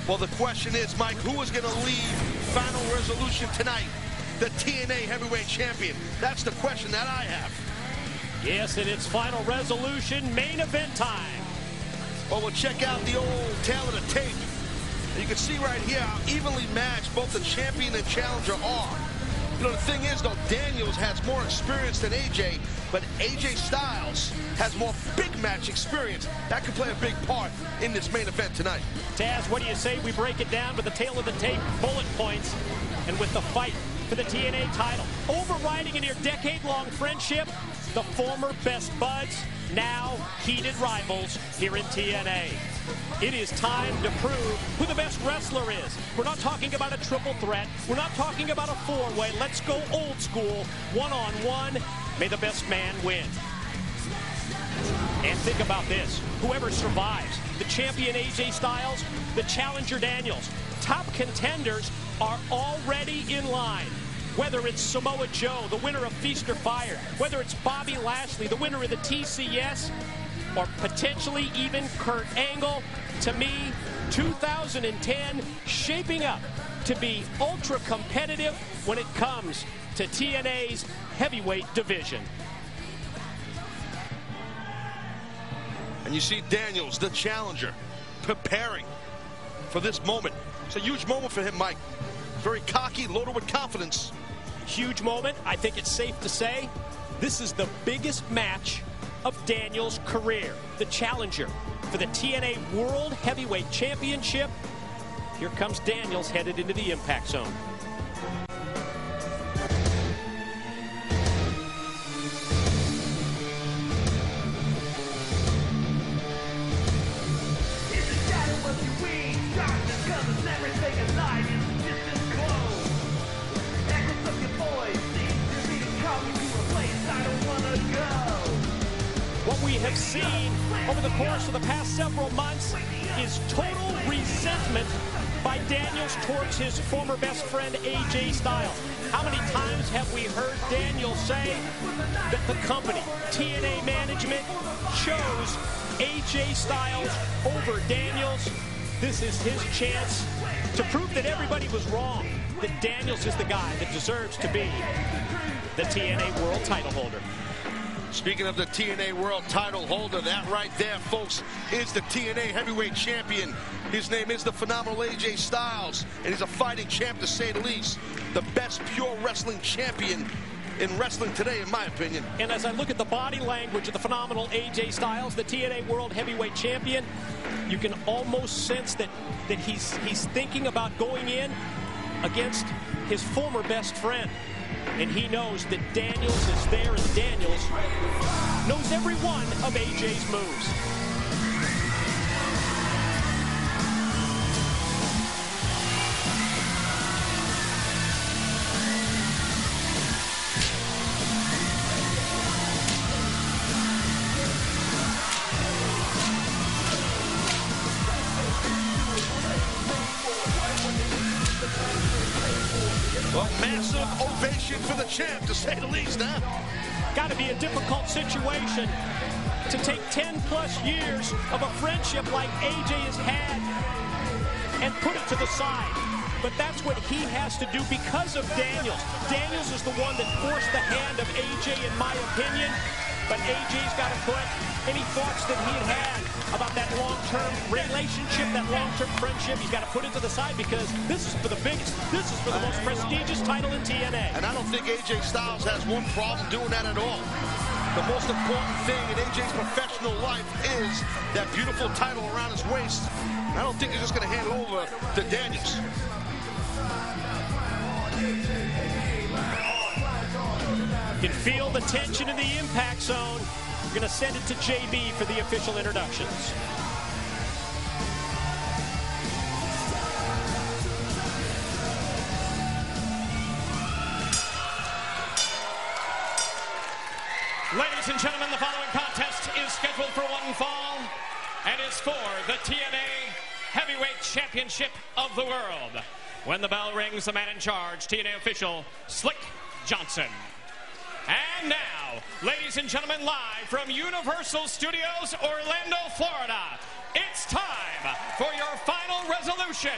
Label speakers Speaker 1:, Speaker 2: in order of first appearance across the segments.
Speaker 1: Well, the question is, Mike, who is going to leave Final Resolution tonight? The TNA Heavyweight Champion. That's the question that I have.
Speaker 2: Yes, and it's Final Resolution main event time.
Speaker 1: Well, we'll check out the old tail of the tape. And you can see right here how evenly matched both the champion and challenger are. You know, the thing is, though, Daniels has more experience than AJ, but AJ Styles has more big match experience. That could play a big part in this main event tonight.
Speaker 2: Taz, what do you say we break it down with the tail of the tape, bullet points, and with the fight for the TNA title? Overriding in your decade-long friendship, the former best buds, now heated rivals here in TNA. It is time to prove who the best wrestler is. We're not talking about a triple threat. We're not talking about a four-way. Let's go old school, one-on-one. May the best man win. And think about this. Whoever survives, the champion AJ Styles, the challenger Daniels, top contenders are already in line. Whether it's Samoa Joe, the winner of Feast or Fire, whether it's Bobby Lashley, the winner of the TCS, or potentially even Kurt Angle, to me, 2010 shaping up to be ultra competitive when it comes to TNA's heavyweight division.
Speaker 1: And you see Daniels, the challenger, preparing for this moment. It's a huge moment for him, Mike. Very cocky, loaded with confidence.
Speaker 2: Huge moment. I think it's safe to say this is the biggest match of Daniels' career. The challenger for the TNA World Heavyweight Championship. Here comes Daniels headed into the impact zone. What we have seen over the course of the past several months is total resentment by Daniels towards his former best friend AJ Styles. How many times have we heard Daniels say that the company, TNA management, chose AJ Styles over Daniels? This is his chance to prove that everybody was wrong, that Daniels is the guy that deserves to be the TNA World title holder.
Speaker 1: Speaking of the TNA World title holder, that right there, folks, is the TNA Heavyweight Champion. His name is the phenomenal AJ Styles, and he's a fighting champ, to say the least. The best pure wrestling champion in wrestling today, in my opinion.
Speaker 2: And as I look at the body language of the phenomenal AJ Styles, the TNA World Heavyweight Champion, you can almost sense that he's thinking about going in against his former best friend. And he knows that Daniels is there, and Daniels knows every one of AJ's moves.
Speaker 1: Well, massive ovation for the champ, to say the least, huh?
Speaker 2: Got to be a difficult situation to take 10+ years of a friendship like AJ has had and put it to the side. But that's what he has to do because of Daniels. Daniels is the one that forced the hand of AJ, in my opinion. But AJ's got to put any thoughts that he had about that long-term relationship, that long-term friendship, he's got to put it to the side, because this is for the biggest, this is for the most prestigious title in TNA.
Speaker 1: And I don't think AJ Styles has one problem doing that at all. The most important thing in AJ's professional life is that beautiful title around his waist. I don't think he's just going to hand it over to Daniels.
Speaker 2: You can feel the tension in the impact zone. We're going to send it to JB for the official introductions.
Speaker 3: Ladies and gentlemen, the following contest is scheduled for one fall and is for the TNA Heavyweight Championship of the World. When the bell rings, the man in charge, TNA official Slick Johnson. And now, ladies and gentlemen, live from Universal Studios, Orlando, Florida, it's time for your final resolution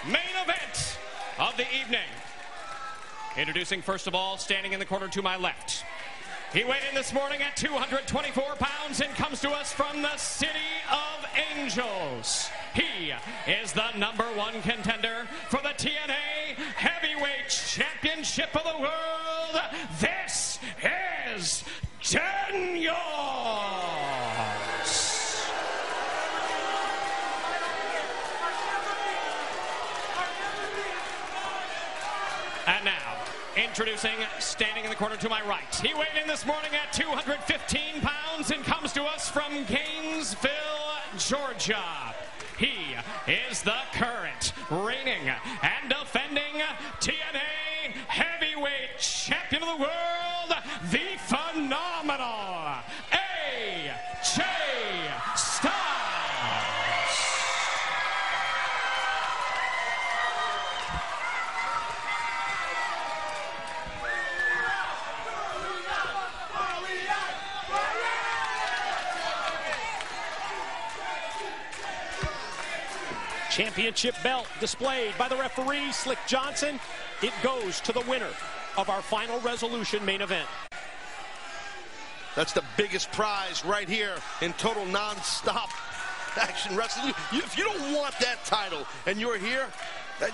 Speaker 3: main event of the evening. Introducing, first of all, standing in the corner to my left. He weighed in this morning at 224 pounds and comes to us from the City of Angels. He is the #1 contender for the TNA Heavyweight Championship of the World. This is Daniels. And now, introducing, standing in the corner to my right. He weighed in this morning at 215 pounds and comes to us from Gainesville, Georgia. He is the current, reigning, and defending TNA Heavyweight Champion of the World, the phenomenal AJ Styles.
Speaker 2: Championship belt displayed by the referee, Slick Johnson. It goes to the winner of our final resolution main event.
Speaker 1: That's the biggest prize right here in total non-stop action wrestling. If you don't want that title and you're here,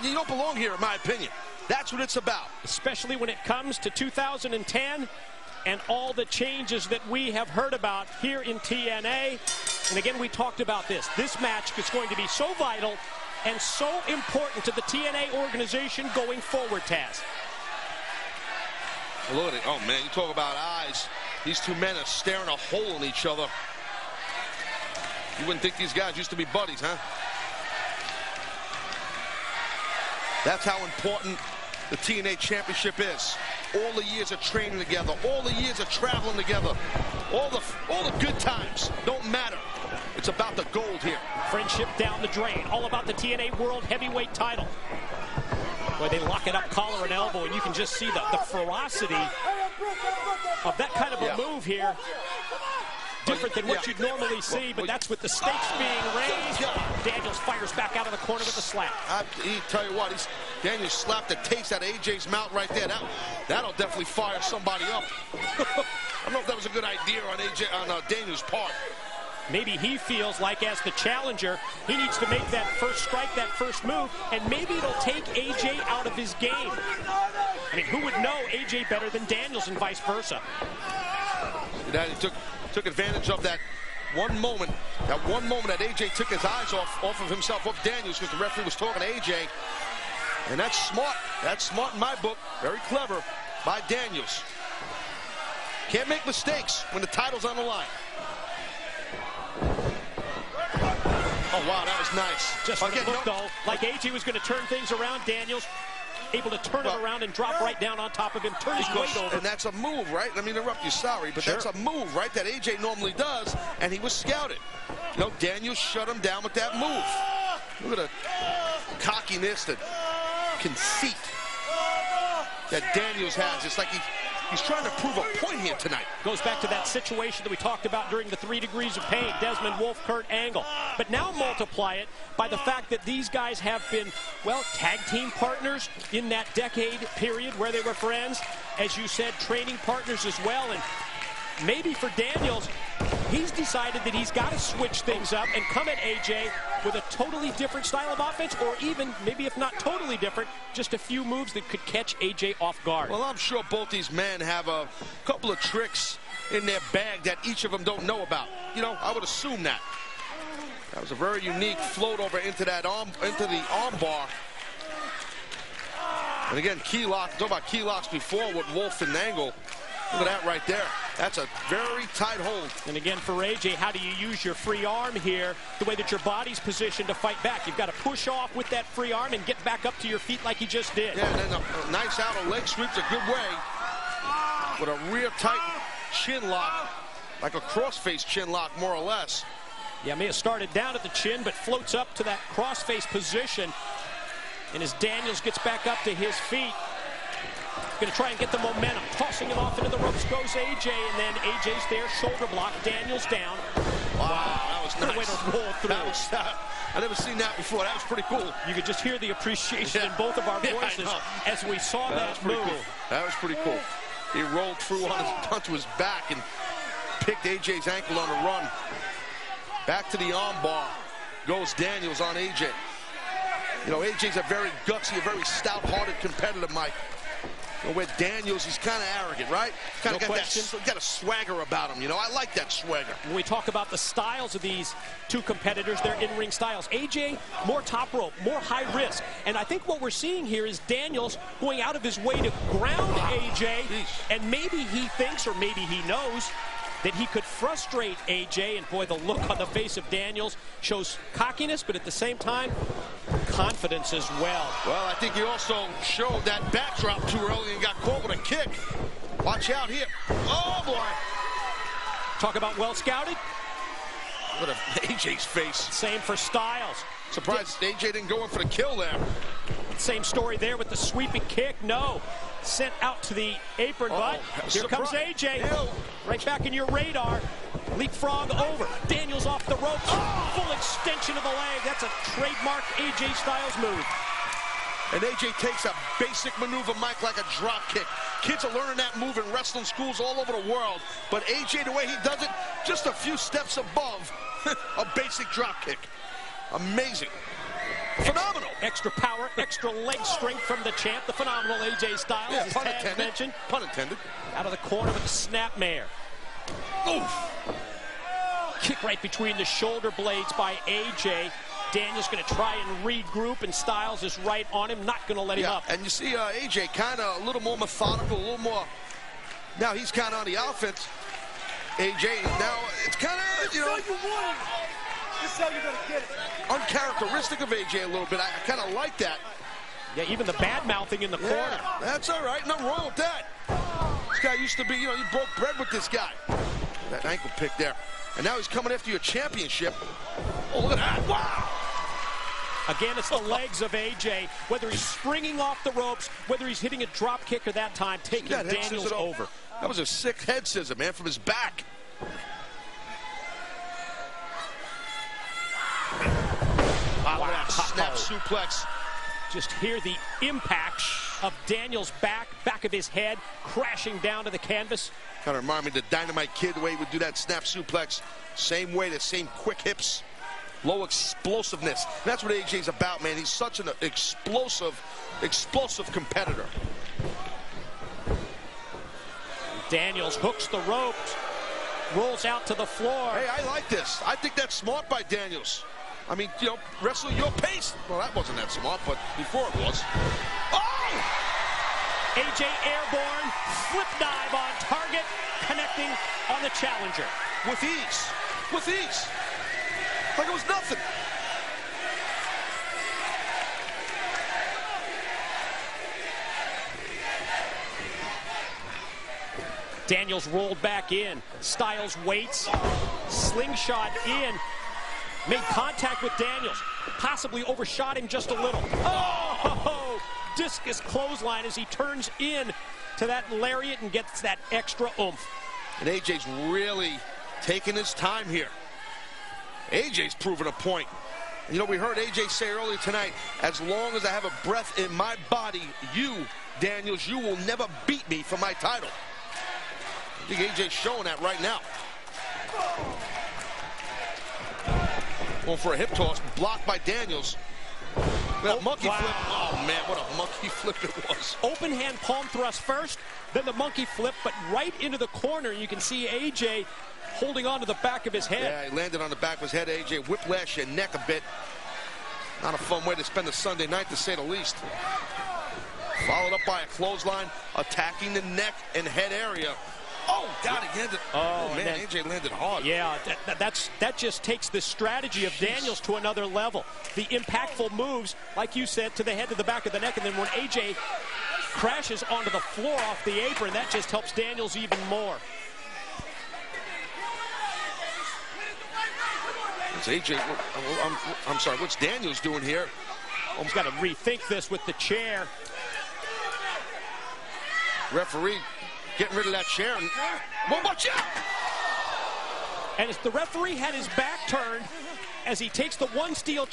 Speaker 1: you don't belong here, in my opinion. That's what it's about.
Speaker 2: Especially when it comes to 2010 and all the changes that we have heard about here in TNA. And again, we talked about this. This match is going to be so vital and so important to the TNA organization going forward, Taz.
Speaker 1: Look at it. Oh, man, you talk about eyes. These two men are staring a hole in each other. You wouldn't think these guys used to be buddies, huh? That's how important the TNA Championship is. All the years of training together, all the years of traveling together, all the good times don't matter. It's about the gold here.
Speaker 2: Friendship down the drain. All about the TNA World Heavyweight title. Boy, they lock it up collar and elbow, and you can just see the ferocity of that kind of a move here. Different than what you'd normally see, but that's with the stakes being raised. Daniels fires back out of the corner with a slap.
Speaker 1: Tell you what, Daniels slapped the taste out of AJ's mouth right there. That'll definitely fire somebody up. I don't know if that was a good idea on Daniels' part.
Speaker 2: Maybe he feels like, as the challenger, he needs to make that first strike, that first move, and maybe it'll take AJ out of his game. I mean, who would know AJ better than Daniels and vice versa?
Speaker 1: He took advantage of that one moment that AJ took his eyes off of himself, off Daniels, because the referee was talking to AJ. And that's smart. That's smart in my book. Very clever by Daniels. Can't make mistakes when the title's on the line. Oh, wow, that was nice.
Speaker 2: Just again, look, though, like AJ was going to turn things around. Daniels able to turn it around and drop right down on top of him, turn his weight over.
Speaker 1: And that's a move, right? Let me interrupt you, sorry, but that's a move, right, that AJ normally does, and he was scouted. You know, Daniels shut him down with that move. Look at the cockiness, the conceit that Daniels has. It's like he's trying to prove a point here tonight.
Speaker 2: Goes back to that situation that we talked about during the 3 Degrees of Pain, Desmond Wolfe, Kurt Angle. But now multiply it by the fact that these guys have been, well, tag team partners in that decade period where they were friends. As you said, training partners as well. And maybe for Daniels, he's decided that he's got to switch things up and come at AJ with a totally different style of offense, or even, maybe if not totally different, just a few moves that could catch AJ off guard.
Speaker 1: Well, I'm sure both these men have a couple of tricks in their bag that each of them don't know about. You know, I would assume that. That was a very unique float over into the arm bar. And again, key lock. Talk about key locks before with Wolfe and Angle. Look at that right there. That's a very tight hold.
Speaker 2: And again, for AJ, how do you use your free arm here the way that your body's positioned to fight back? You've got to push off with that free arm and get back up to your feet like he just did.
Speaker 1: Yeah, and then a nice outer leg sweep's a good way. With a rear tight chin lock, like a cross-face chin lock, more or less.
Speaker 2: Yeah, may have started down at the chin, but floats up to that cross-face position. And as Daniels gets back up to his feet, going to try and get the momentum. Tossing it off into the ropes goes AJ, and then AJ's there, shoulder block, Daniels down.
Speaker 1: Wow, that was nice.
Speaker 2: Way to roll through.
Speaker 1: That was, I've never seen that before. That was pretty cool.
Speaker 2: You could just hear the appreciation in both of our voices as we saw that move.
Speaker 1: Cool. That was pretty cool. He rolled through onto his back and picked AJ's ankle on the run. Back to the arm bar goes Daniels on AJ. You know, AJ's a very gutsy, a very stout-hearted competitor, Mike. You know, where Daniels, he's kind of arrogant, right? Kind of got a swagger about him, you know. I like that swagger.
Speaker 2: When we talk about the styles of these two competitors, their in-ring styles. AJ, more top rope, more high risk. And I think what we're seeing here is Daniels going out of his way to ground AJ. And maybe he thinks, or maybe he knows, that he could frustrate AJ, and boy, the look on the face of Daniels shows cockiness, but at the same time, confidence as well.
Speaker 1: Well, I think he also showed that backdrop too early and got caught with a kick. Watch out here. Oh, boy.
Speaker 2: Talk about well scouted.
Speaker 1: Look at AJ's face.
Speaker 2: Same for Styles.
Speaker 1: Surprised AJ didn't go in for the kill there.
Speaker 2: Same story there with the sweeping kick. No. Sent out to the apron, but here comes AJ. Right back in your radar. Leapfrog over. Daniels off the ropes. Full extension of the leg. That's a trademark AJ Styles move.
Speaker 1: And AJ takes a basic maneuver, Mike, like a drop kick. Kids are learning that move in wrestling schools all over the world. But AJ, the way he does it, just a few steps above a basic drop kick. Amazing. Phenomenal.
Speaker 2: Extra power, extra leg strength from the champ, the phenomenal AJ Styles.
Speaker 1: Yeah, pun intended. Pun intended.
Speaker 2: Out of the corner with the snapmare.
Speaker 1: Oof.
Speaker 2: Kick right between the shoulder blades by AJ. Daniels going to try and regroup, and Styles is right on him, not going to let him up.
Speaker 1: And you see AJ kind of a little more methodical, a little more. Now he's kind of on the offense. AJ, now it's kind of, you know.
Speaker 4: This is how you're going to get it.
Speaker 1: Uncharacteristic of AJ a little bit. I kind of like that.
Speaker 2: Yeah, even the bad-mouthing in the corner.
Speaker 1: That's all right. Nothing wrong with that. This guy used to be, you know, you broke bread with this guy. That ankle pick there. And now he's coming after your championship. Oh, look at that. Wow.
Speaker 2: Again, it's the legs of AJ. Whether he's springing off the ropes, whether he's hitting a drop kick or that time, taking Daniels over.
Speaker 1: That was a sick head scissor, man, from his back. Wow. Snap suplex.
Speaker 2: Just hear the impact of Daniels' back of his head, crashing down to the canvas.
Speaker 1: Kind of remind me of the Dynamite Kid, the way he would do that snap suplex. Same way, the same quick hips, low explosiveness. And that's what AJ's about, man. He's such an explosive competitor.
Speaker 2: Daniels hooks the ropes, rolls out to the floor.
Speaker 1: Hey, I like this. I think that's smart by Daniels. I mean, you know, wrestle your pace. Well, that wasn't that smart, but before it was. Oh!
Speaker 2: AJ airborne, flip dive on target, connecting on the challenger.
Speaker 1: With ease. With ease. Like it was nothing.
Speaker 2: Daniels rolled back in. Styles waits. Slingshot in. Made contact with Daniels. Possibly overshot him just a little. Oh! Discus clothesline as he turns in to that lariat and gets that extra oomph.
Speaker 1: And AJ's really taking his time here. AJ's proven a point. You know, we heard AJ say earlier tonight, as long as I have a breath in my body, you, Daniels, you will never beat me for my title. I think AJ's showing that right now. Going for a hip toss, blocked by Daniels. Monkey flip. Oh, man, what a monkey flip it was.
Speaker 2: Open hand palm thrust first, then the monkey flip, but right into the corner. You can see AJ holding on to the back of his head.
Speaker 1: Yeah, he landed on the back of his head, AJ. Whiplash your neck a bit. Not a fun way to spend a Sunday night, to say the least. Followed up by a clothesline, attacking the neck and head area. Oh, God, he landed. Oh, man, AJ landed hard.
Speaker 2: Yeah, that just takes the strategy of Daniels to another level. The impactful moves, like you said, to the head, to the back of the neck, and then when AJ crashes onto the floor off the apron, that just helps Daniels even more.
Speaker 1: It's AJ. I'm sorry, what's Daniels doing here?
Speaker 2: He's got to rethink this with the chair.
Speaker 1: Referee getting rid of that chair. Well, watch out!
Speaker 2: And as the referee had his back turned, as he takes the one steel